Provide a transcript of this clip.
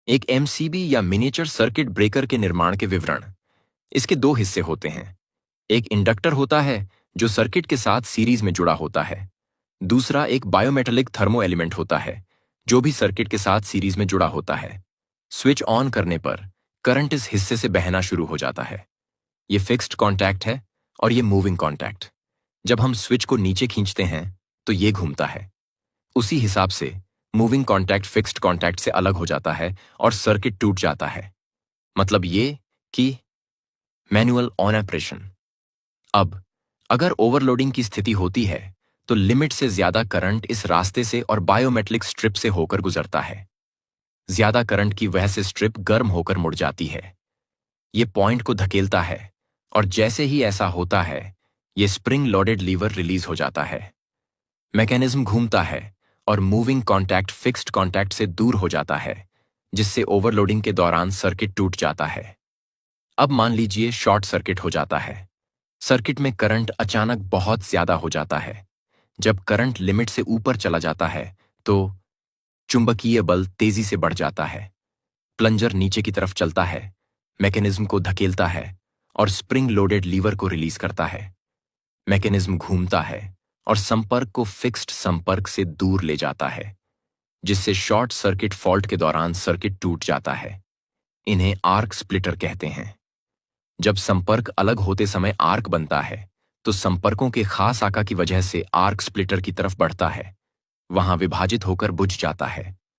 एक एमसीबी या miniature circuit breaker के निर्माण के विवरण। इसके दो हिस्से होते हैं। एक इंडक्टर होता है जो सर्किट के साथ सीरीज में जुड़ा होता है। दूसरा एक बायोमेटालिक थर्मो एलिमेंट होता है जो भी सर्किट के साथ सीरीज में जुड़ा होता है। स्विच ऑन करने पर करंट इस हिस्से से बहना शुरू हो जाता है। ये फिक्स्ड कॉन्टैक्ट है और ये मूविंग कॉन्टैक्ट। जब हम स्विच को नीचे खींचते हैं तो ये घूमता है। उसी हिसाब से मूविंग कॉन्टैक्ट फिक्स्ड कॉन्टैक्ट से अलग हो जाता है और सर्किट टूट जाता है। मतलब ये कि मैनुअल ऑन ऑपरेशन। अब अगर ओवरलोडिंग की स्थिति होती है तो लिमिट से ज्यादा करंट इस रास्ते से और बायोमेट्रिक स्ट्रिप से होकर गुजरता है। ज्यादा करंट की वजह से स्ट्रिप गर्म होकर मुड़ जाती है। ये पॉइंट को धकेलता है और जैसे ही ऐसा होता है ये स्प्रिंग लोडेड लीवर रिलीज हो जाता है। मैकेनिज्म घूमता है और मूविंग कॉन्टैक्ट फिक्स्ड कॉन्टैक्ट से दूर हो जाता है, जिससे ओवरलोडिंग के दौरान सर्किट टूट जाता है। अब मान लीजिए शॉर्ट सर्किट हो जाता है। सर्किट में करंट अचानक बहुत ज्यादा हो जाता है। जब करंट लिमिट से ऊपर चला जाता है तो चुंबकीय बल तेजी से बढ़ जाता है। प्लंजर नीचे की तरफ चलता है, मैकेनिज्म को धकेलता है और स्प्रिंग लोडेड लीवर को रिलीज करता है। मैकेनिज्म घूमता है और संपर्क को फिक्स्ड संपर्क से दूर ले जाता है, जिससे शॉर्ट सर्किट फॉल्ट के दौरान सर्किट टूट जाता है। इन्हें आर्क स्प्लिटर कहते हैं। जब संपर्क अलग होते समय आर्क बनता है तो संपर्कों के खास आकार की वजह से आर्क स्प्लिटर की तरफ बढ़ता है, वहां विभाजित होकर बुझ जाता है।